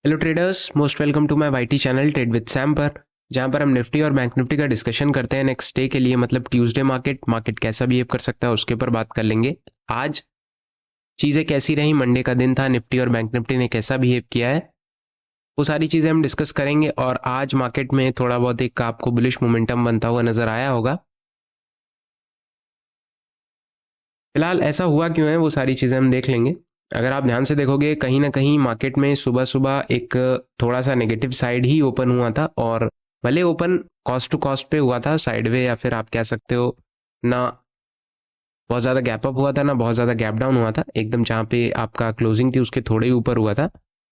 Hello traders, most welcome to my YT channel trade with Sam पर, जहां पर हम निफ्टी और बैंक निफ्टी का डिस्कशन करते हैं नेक्स्ट डे के लिए, मतलब ट्यूसडे मार्केट कैसा बिहेव कर सकता है उसके ऊपर बात कर लेंगे। आज चीज़ें कैसी रही, मंडे का दिन था, निफ्टी और बैंक निफ्टी ने कैसा बिहेव किया है, वो सारी चीज़ें हम डिस्कस करेंगे। और आज मार्केट में थोड़ा बहुत एक आपको बुलिश मोमेंटम बनता हुआ नजर आया होगा। फिलहाल ऐसा हुआ क्यों है वो सारी चीज़ें हम देख लेंगे। अगर आप ध्यान से देखोगे, कहीं ना कहीं मार्केट में सुबह सुबह एक थोड़ा सा नेगेटिव साइड ही ओपन हुआ था, और भले ओपन कॉस्ट टू कॉस्ट पे हुआ था, साइडवे या फिर आप कह सकते हो ना, बहुत ज़्यादा गैप अप हुआ था ना बहुत ज़्यादा गैप डाउन हुआ था, एकदम जहाँ पे आपका क्लोजिंग थी उसके थोड़े ही ऊपर हुआ था।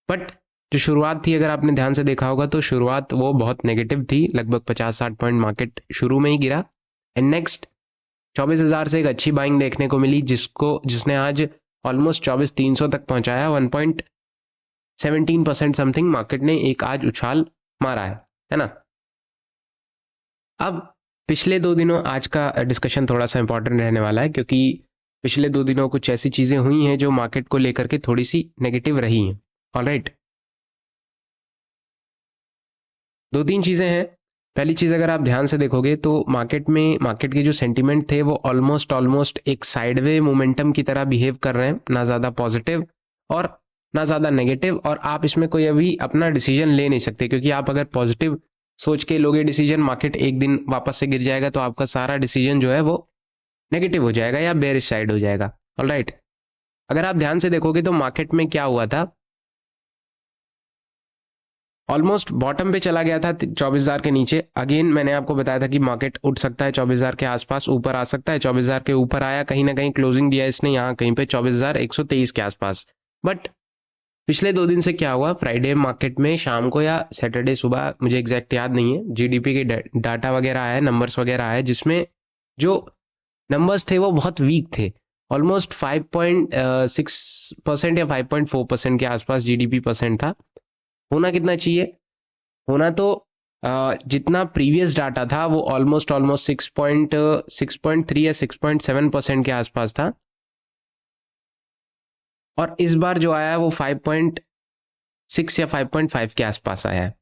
बट जो शुरुआत थी, अगर आपने ध्यान से देखा होगा तो शुरुआत वो बहुत नेगेटिव थी, लगभग 50-60 पॉइंट मार्केट शुरू में ही गिरा। एंड नेक्स्ट 24,000 से एक अच्छी बाइंग देखने को मिली, जिसने आज ऑलमोस्ट 24,300 तक पहुंचाया। 1.17% समथिंग मार्केट ने एक आज उछाल मारा है ना। अब पिछले 2 दिनों, आज का डिस्कशन थोड़ा सा इंपॉर्टेंट रहने वाला है, क्योंकि पिछले 2 दिनों कुछ ऐसी चीजें हुई हैं जो मार्केट को लेकर के थोड़ी सी नेगेटिव रही हैं। ऑलराइट, 2-3 चीजें हैं। पहली चीज, अगर आप ध्यान से देखोगे तो मार्केट के जो सेंटीमेंट थे वो ऑलमोस्ट एक साइडवे मोमेंटम की तरह बिहेव कर रहे हैं, ना ज्यादा पॉजिटिव और ना ज्यादा नेगेटिव। और आप इसमें कोई अभी अपना डिसीजन ले नहीं सकते, क्योंकि आप अगर पॉजिटिव सोच के लोगे डिसीजन, मार्केट एक दिन वापस से गिर जाएगा तो आपका सारा डिसीजन जो है वो नेगेटिव हो जाएगा या बेरिश साइड हो जाएगा। ऑलराइट, अगर आप ध्यान से देखोगे तो मार्केट में क्या हुआ था, ऑलमोस्ट बॉटम पे चला गया था 24,000 के नीचे। अगेन मैंने आपको बताया था कि मार्केट उठ सकता है 24,000 के आसपास, ऊपर आ सकता है। 24,000 के ऊपर आया, कहीं ना कहीं क्लोजिंग दिया इसने यहाँ कहीं पे 24,123 के आसपास। बट पिछले 2 दिन से क्या हुआ, फ्राइडे मार्केट में शाम को या सैटरडे सुबह, मुझे एग्जैक्ट याद नहीं है, जीडीपी के डाटा वगैरह आया, नंबर्स वगैरह आए, जिसमें जो नंबर्स थे वो बहुत वीक थे। ऑलमोस्ट 5.6% या 5.4% के आसपास जीडीपी परसेंट था। होना कितना चाहिए, होना तो जितना प्रीवियस डाटा था वो ऑलमोस्ट 6.3 या 6.7% के आसपास था, और इस बार जो आया है वो 5.6 या 5.5 के आसपास आया है।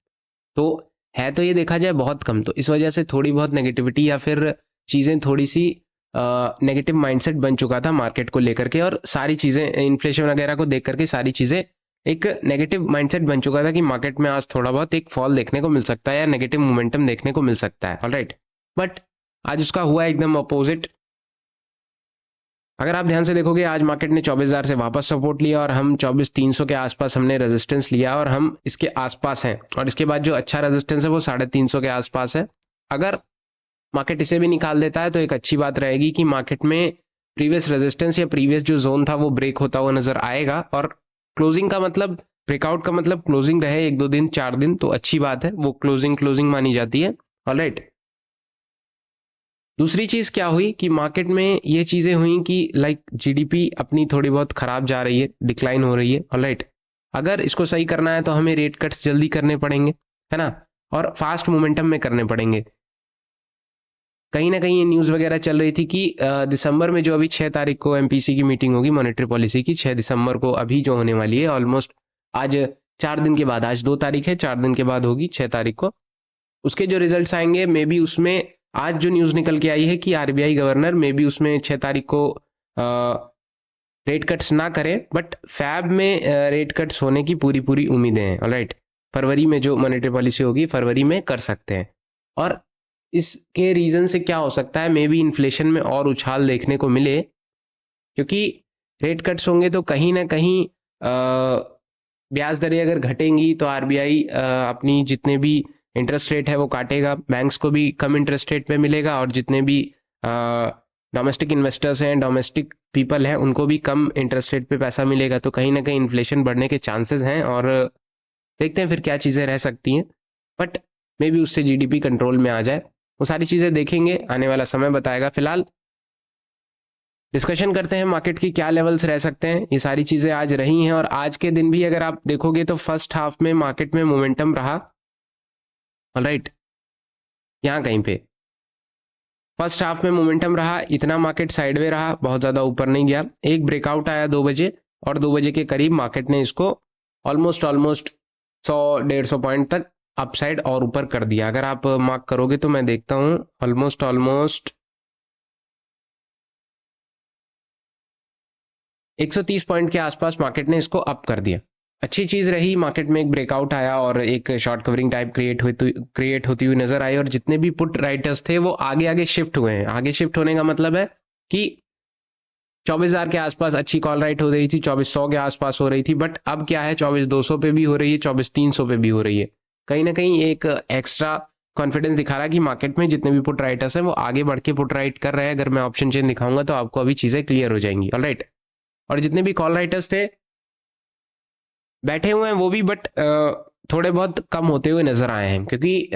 तो है तो ये देखा जाए बहुत कम, तो इस वजह से थोड़ी बहुत नेगेटिविटी या फिर चीज़ें थोड़ी सी नेगेटिव माइंडसेट बन चुका था मार्केट को लेकर के, और सारी चीज़ें इन्फ्लेशन वगैरह को देख करके सारी चीज़ें एक नेगेटिव माइंडसेट बन चुका था कि मार्केट में आज थोड़ा बहुत एक फॉल देखने को मिल सकता है या नेगेटिव मोमेंटम देखने को मिल सकता है। ऑलराइट, बट आज उसका हुआ एकदम अपोजिट। अगर आप ध्यान से देखोगे, आज मार्केट ने 24,000 से वापस सपोर्ट लिया, और हम 24,300 के आसपास हमने रेजिस्टेंस लिया, और हम इसके आसपास हैं। और इसके बाद जो अच्छा रेजिस्टेंस है वो 350 के आसपास है। अगर मार्केट इसे भी निकाल देता है तो एक अच्छी बात रहेगी कि मार्केट में प्रीवियस रेजिस्टेंस या प्रीवियस जो जोन था वो ब्रेक होता हुआ नजर आएगा, और क्लोजिंग का मतलब, ब्रेकआउट का मतलब क्लोजिंग रहे 1-2 दिन 4 दिन, तो अच्छी बात है, वो क्लोजिंग मानी जाती है। ऑलराइट, दूसरी चीज क्या हुई कि मार्केट में ये चीजें हुई कि लाइक जीडीपी अपनी थोड़ी बहुत खराब जा रही है, डिक्लाइन हो रही है। ऑलराइट, अगर इसको सही करना है तो हमें रेट कट्स जल्दी करने पड़ेंगे, है ना, और फास्ट मोमेंटम में करने पड़ेंगे। कहीं ना कहीं ये न्यूज वगैरह चल रही थी कि दिसंबर में जो अभी 6 तारीख को एमपीसी की मीटिंग होगी, मॉनेटरी पॉलिसी की, 6 दिसंबर को अभी जो होने वाली है, ऑलमोस्ट आज 4 दिन के बाद, आज 2 तारीख है, 4 दिन के बाद होगी 6 तारीख को, उसके जो रिजल्ट्स आएंगे, मे बी उसमें आज जो न्यूज निकल के आई है कि आरबीआई गवर्नर मे बी उसमें 6 तारीख को रेट कट्स ना करे, बट फैब में रेट कट्स होने की पूरी पूरी उम्मीदें हैं। ऑलराइट, फरवरी में जो मॉनेटरी पॉलिसी होगी फरवरी में कर सकते हैं। और इसके रीजन से क्या हो सकता है, मे बी इन्फ्लेशन में और उछाल देखने को मिले, क्योंकि रेट कट्स होंगे तो कहीं ना कहीं ब्याज दरें अगर घटेंगी तो आरबीआई अपनी जितने भी इंटरेस्ट रेट है वो काटेगा, बैंक्स को भी कम इंटरेस्ट रेट पे मिलेगा, और जितने भी डोमेस्टिक इन्वेस्टर्स हैं, डोमेस्टिक पीपल हैं, उनको भी कम इंटरेस्ट रेट पे पैसा मिलेगा। तो कहीं ना कहीं इन्फ्लेशन बढ़ने के चांसेस हैं, और देखते हैं फिर क्या चीज़ें रह सकती हैं, बट मे बी उससे जीडीपी कंट्रोल में आ जाए। वो सारी चीज़ें देखेंगे, आने वाला समय बताएगा। फिलहाल डिस्कशन करते हैं मार्केट की क्या लेवल्स रह सकते हैं। ये सारी चीज़ें आज रही हैं, और आज के दिन भी अगर आप देखोगे तो फर्स्ट हाफ में मार्केट में मोमेंटम रहा। ऑलराइट, यहाँ कहीं पे फर्स्ट हाफ में मोमेंटम रहा, इतना मार्केट साइडवे रहा, बहुत ज़्यादा ऊपर नहीं गया। एक ब्रेकआउट आया 2 बजे, और 2 बजे के करीब मार्केट ने इसको ऑलमोस्ट 100-150 तक अपसाइड और ऊपर कर दिया। अगर आप मार्क करोगे तो मैं देखता हूं ऑलमोस्ट 130 पॉइंट के आसपास मार्केट ने इसको अप कर दिया। अच्छी चीज रही, मार्केट में एक ब्रेकआउट आया और एक शॉर्ट कवरिंग टाइप क्रिएट होती हुई नजर आई, और जितने भी पुट राइटर्स थे वो आगे आगे शिफ्ट हुए हैं। आगे शिफ्ट होने का मतलब है कि 24,000 के आसपास अच्छी कॉल राइट हो रही थी, 2400 के आसपास हो रही थी, बट अब क्या है 24,200 पे भी हो रही है, 24,300 पे भी हो रही है। कहीं ना कहीं एक एक्स्ट्रा कॉन्फिडेंस दिखा रहा है कि मार्केट में जितने भी पुट राइटर्स हैं वो आगे बढ़ के पुट राइट कर रहे हैं। अगर मैं ऑप्शन चेन दिखाऊंगा तो आपको अभी चीजें क्लियर हो जाएंगी। ऑलराइट, और जितने भी कॉल राइटर्स थे बैठे हुए हैं वो भी, बट थोड़े बहुत कम होते हुए नजर आए हैं, क्योंकि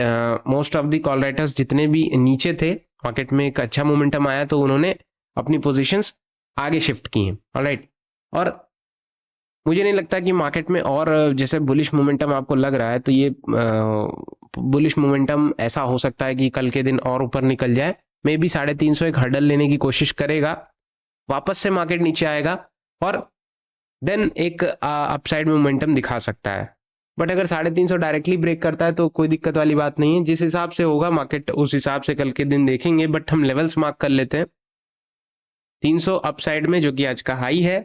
most of the call writers जितने भी नीचे थे, मार्केट में एक अच्छा मोमेंटम आया तो उन्होंने अपनी पोजीशंस आगे शिफ्ट की हैं। ऑलराइट, और मुझे नहीं लगता कि मार्केट में और जैसे बुलिश मोमेंटम आपको लग रहा है तो ये बुलिश मोमेंटम ऐसा हो सकता है कि कल के दिन और ऊपर निकल जाए। मे बी 350 एक हर्डल लेने की कोशिश करेगा, वापस से मार्केट नीचे आएगा और देन एक अपसाइड मोमेंटम दिखा सकता है। बट अगर 350 डायरेक्टली ब्रेक करता है तो कोई दिक्कत वाली बात नहीं है। जिस हिसाब से होगा मार्केट उस हिसाब से कल के दिन देखेंगे, बट हम लेवल्स मार्क कर लेते हैं। 300 अपसाइड में जो कि आज का हाई है,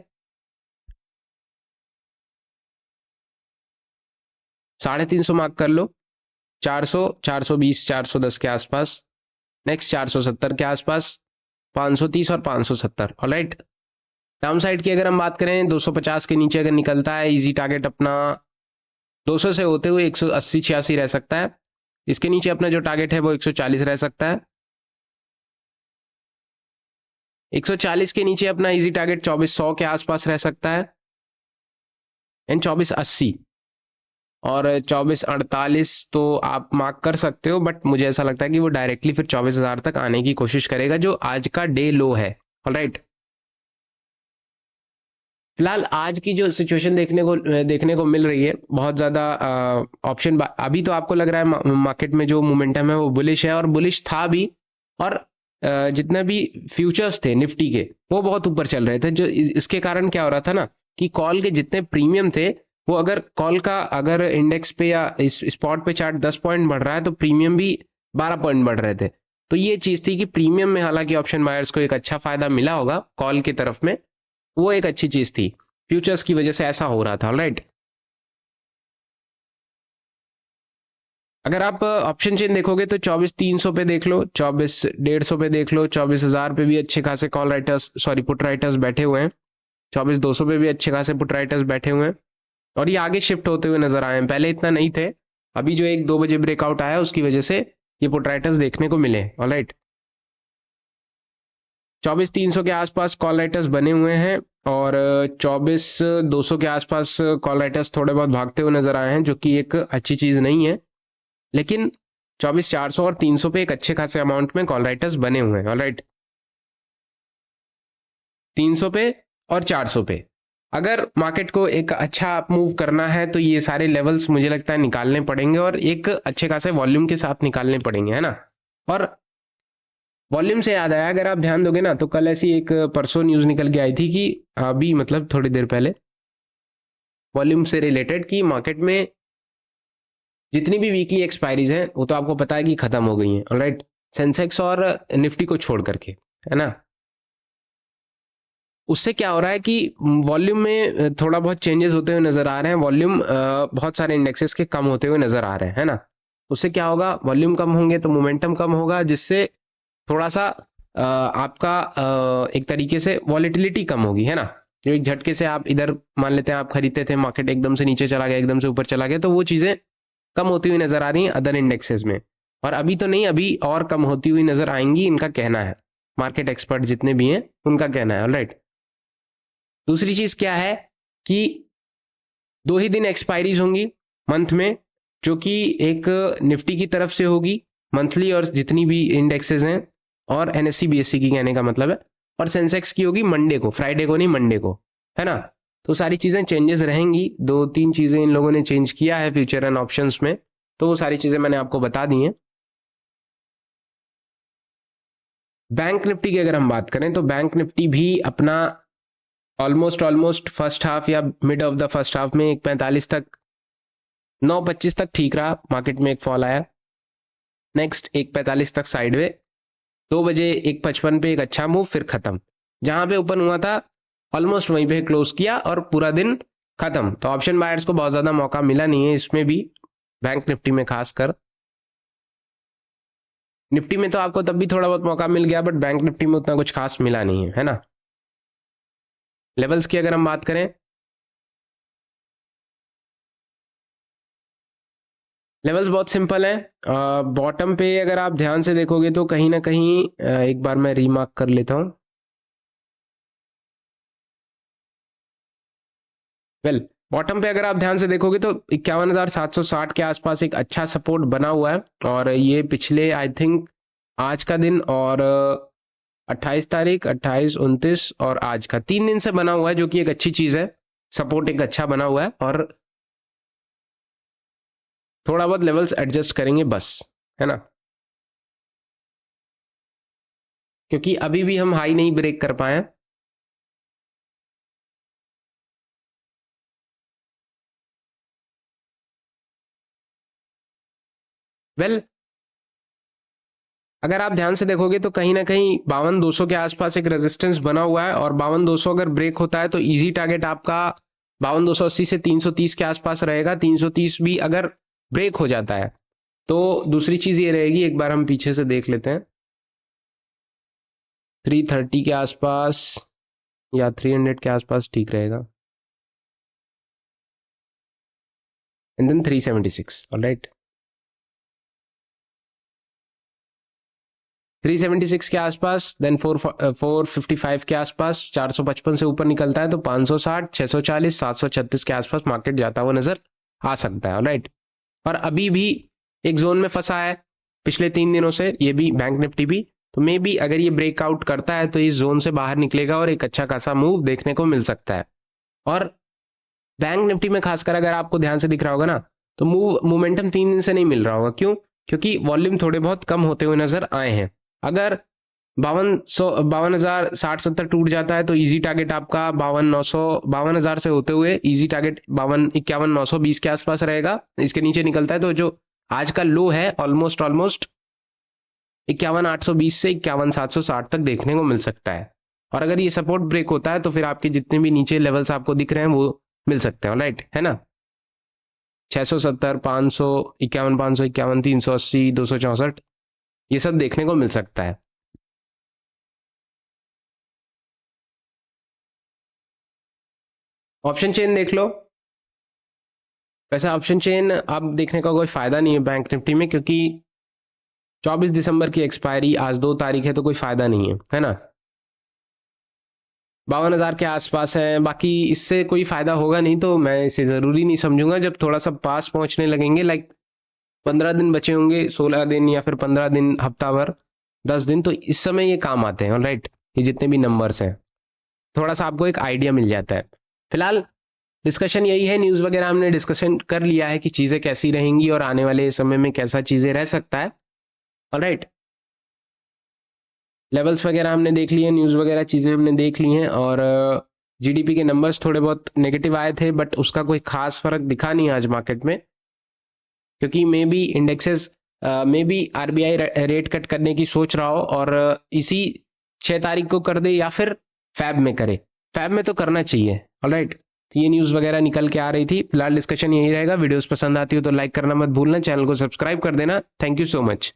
350 मार्क कर लो, 400, 420, 410 के आसपास, नेक्स्ट 470 के आसपास, 530 और 570। ऑलराइट, डाउन साइड की अगर हम बात करें 250 के नीचे अगर निकलता है, इजी टारगेट अपना 200 से होते हुए 180-86 रह सकता है। इसके नीचे अपना जो टारगेट है वो 140 रह सकता है। 140 के नीचे अपना इजी टारगेट 2400 के आसपास रह सकता है, एंड 2480 और 2448 तो आप मार्क कर सकते हो, बट मुझे ऐसा लगता है कि वो डायरेक्टली फिर 24,000 तक आने की कोशिश करेगा, जो आज का डे लो है। ऑलराइट, फिलहाल आज की जो सिचुएशन देखने को मिल रही है, बहुत ज्यादा ऑप्शन अभी तो आपको लग रहा है मार्केट में जो मोमेंटम है वो बुलिश है, और बुलिश था भी, और जितने भी फ्यूचर्स थे निफ्टी के वो बहुत ऊपर चल रहे थे। जो इसके कारण क्या हो रहा था ना कि कॉल के जितने प्रीमियम थे वो, अगर कॉल का अगर इंडेक्स पे या इस स्पॉट पे चार्ट 10 पॉइंट बढ़ रहा है तो प्रीमियम भी 12 पॉइंट बढ़ रहे थे। तो ये चीज थी कि प्रीमियम में हालांकि ऑप्शन बायर्स को एक अच्छा फायदा मिला होगा कॉल की तरफ में, वो एक अच्छी चीज थी। फ्यूचर्स की वजह से ऐसा हो रहा था। राइट, अगर आप ऑप्शन चेन देखोगे तो 24,300 पे देख लो, 24,150 पे देख लो, 24,000 पे भी अच्छे खासे कॉल राइटर्स पुट राइटर्स बैठे हुए हैं, 24,200 पे भी अच्छे खासे पुट राइटर्स बैठे हुए हैं, और ये आगे शिफ्ट होते हुए नजर आए हैं। पहले इतना नहीं थे, अभी जो 1-2 बजे ब्रेकआउट आया उसकी वजह से ये पुट राइटर्स देखने को मिले। ऑलराइट, 24,300 के आसपास कॉल राइटर्स बने हुए हैं, और 24,200 के आसपास कॉल राइटर्स थोड़े बहुत भागते हुए नजर आए हैं, जो कि एक अच्छी चीज नहीं है। लेकिन 24,400 और 300 पे एक अच्छे खासे अमाउंट में कॉल राइटर्स बने हुए हैं। ऑलराइट, 300 पे और 400 पे अगर मार्केट को एक अच्छा अप मूव करना है तो ये सारे लेवल्स मुझे लगता है निकालने पड़ेंगे, और एक अच्छे खासे वॉल्यूम के साथ निकालने पड़ेंगे, है ना। और वॉल्यूम से याद आया, अगर आप ध्यान दोगे ना तो कल ऐसी एक परसों न्यूज निकल के आई थी कि अभी मतलब थोड़ी देर पहले वॉल्यूम से रिलेटेड कि मार्केट में जितनी भी वीकली एक्सपायरीज हैं वो तो आपको पता है कि खत्म हो गई हैं। ऑलराइट, सेंसेक्स और निफ्टी को छोड़ करके, है ना। उससे क्या हो रहा है कि वॉल्यूम में थोड़ा बहुत चेंजेस होते हुए नजर आ रहे हैं। वॉल्यूम बहुत सारे इंडेक्सेस के कम होते हुए नजर आ रहे हैं, है ना। उससे क्या होगा, वॉल्यूम कम होंगे तो मोमेंटम कम होगा, जिससे थोड़ा सा आपका एक तरीके से वॉलेटिलिटी कम होगी, है ना। जो एक झटके से आप इधर मान लेते हैं आप खरीदते थे, मार्केट एकदम से नीचे चला गया, एकदम से ऊपर चला गया, तो वो चीजें कम होती हुई नजर आ रही हैं अदर इंडेक्सेस में। और अभी तो नहीं, अभी और कम होती हुई नजर आएंगी, इनका कहना है, मार्केट एक्सपर्ट जितने भी हैं उनका कहना है। ऑलराइट, दूसरी चीज क्या है कि 2 ही दिन एक्सपायरीज होंगी मंथ में, जो कि एक निफ्टी की तरफ से होगी मंथली और जितनी भी इंडेक्सेस हैं, और एनएससी बीएससी की कहने का मतलब है, और सेंसेक्स की होगी मंडे को, फ्राइडे को नहीं मंडे को, है ना। तो सारी चीजें चेंजेस रहेंगी, 2-3 चीजें इन लोगों ने चेंज किया है फ्यूचर एंड ऑप्शंस में, तो वो सारी चीजें मैंने आपको बता दी हैं। बैंक निफ्टी की अगर हम बात करें तो बैंक निफ्टी भी अपना ऑलमोस्ट फर्स्ट हाफ या mid of the first half में 145 तक 9:25 तक ठीक रहा, मार्केट में एक फॉल आया। नेक्स्ट 1:45 तक साइडवे, 2 बजे 1:55 पे एक अच्छा मूव, फिर खत्म। जहां पे ओपन हुआ था ऑलमोस्ट वहीं पे क्लोज किया और पूरा दिन खत्म। तो ऑप्शन बायर्स को बहुत ज्यादा मौका मिला नहीं है इसमें भी, बैंक निफ्टी में खासकर। निफ्टी में तो आपको तब भी थोड़ा बहुत मौका मिल गया, बट बैंक निफ्टी में उतना कुछ खास मिला नहीं है, है ना। लेवल्स की अगर हम बात करें, लेवल्स बहुत सिंपल है। बॉटम पे अगर आप ध्यान से देखोगे तो कहीं ना कहीं एक बार मैं रीमार्क कर लेता हूं। वेल, बॉटम पे अगर आप ध्यान से देखोगे तो 51,760 के आसपास एक अच्छा सपोर्ट बना हुआ है, और ये पिछले आई थिंक आज का दिन और 28 तारीख, 28, 29 और आज का 3 दिन से बना हुआ है, जो कि एक अच्छी चीज है। सपोर्ट एक अच्छा बना हुआ है और थोड़ा बहुत लेवल्स एडजस्ट करेंगे बस, है ना, क्योंकि अभी भी हम हाई नहीं ब्रेक कर पाए हैं। वेल, अगर आप ध्यान से देखोगे तो कहीं ना कहीं 52,200 के आसपास एक रेजिस्टेंस बना हुआ है, और 52,200 अगर ब्रेक होता है तो इजी टारगेट आपका 52,280 से 330 के आसपास रहेगा। 330 भी अगर ब्रेक हो जाता है तो दूसरी चीज ये रहेगी, एक बार हम पीछे से देख लेते हैं, 330 के आसपास या 300 के आसपास ठीक रहेगा, एंड देन 376, ऑलराइट। 376 के आसपास, देन 455 के आसपास, 455 से ऊपर निकलता है तो 560, 640, 736 के आसपास मार्केट जाता हुआ नजर आ सकता है, ऑलराइट। और अभी भी एक जोन में फंसा है पिछले 3 दिनों से, ये भी बैंक निफ्टी भी। तो मे बी अगर ये ब्रेकआउट करता है तो इस जोन से बाहर निकलेगा और एक अच्छा खासा मूव देखने को मिल सकता है। और बैंक निफ्टी में खासकर अगर आपको ध्यान से दिख रहा होगा ना, तो मोमेंटम 3 दिन से नहीं मिल रहा होगा। क्यों? क्योंकि वॉल्यूम थोड़े बहुत कम होते हुए नजर आए हैं। अगर 52,060-70 टूट जाता है तो इजी टारगेट आपका 52,000 से होते हुए इजी टारगेट 51,920 के आसपास रहेगा। इसके नीचे निकलता है तो जो आज का लो है ऑलमोस्ट 51,820 से 51,760 तक देखने को मिल सकता है। और अगर ये सपोर्ट ब्रेक होता है तो फिर आपके जितने भी नीचे लेवल्स आपको दिख रहे हैं वो मिल सकते हैं, राइट, है ना। 670, 500, 51,500, 51,380, 264, ये सब देखने को मिल सकता है। ऑप्शन चेन देख लो। वैसे ऑप्शन चेन अब देखने का कोई फायदा नहीं है बैंक निफ्टी में, क्योंकि 24 दिसंबर की एक्सपायरी, आज 2 तारीख है, तो कोई फायदा नहीं है ना। 52,000 के आसपास है, बाकी इससे कोई फायदा होगा नहीं, तो मैं इसे जरूरी नहीं समझूंगा। जब थोड़ा सा पास पहुंचने लगेंगे, लाइक 15 दिन बचे होंगे, 16 दिन या फिर 15 दिन, हफ्ता भर, 10 दिन, तो इस समय ये काम आते हैं, राइट। ये जितने भी नंबर्स हैं, थोड़ा सा आपको एक आइडिया मिल जाता है। फिलहाल डिस्कशन यही है, न्यूज वगैरह हमने डिस्कशन कर लिया है कि चीजें कैसी रहेंगी और आने वाले समय में कैसा चीजें रह सकता है, ऑलराइट। लेवल्स वगैरह हमने देख लिए, न्यूज वगैरह चीजें हमने देख ली हैं, और जीडीपी के नंबर्स थोड़े बहुत नेगेटिव आए थे, बट उसका कोई खास फर्क दिखा नहीं आज मार्केट में, क्योंकि may be indexes may be RBI rate cut करने की सोच रहा हो, और इसी 6 तारीख को कर दे या फिर फैब में करे। फैब में तो करना चाहिए, ऑलराइट। तो ये न्यूज वगैरह निकल के आ रही थी। फिलहाल डिस्कशन यही रहेगा। वीडियोस पसंद आती हो तो लाइक करना मत भूलना, चैनल को सब्सक्राइब कर देना। Thank you so much.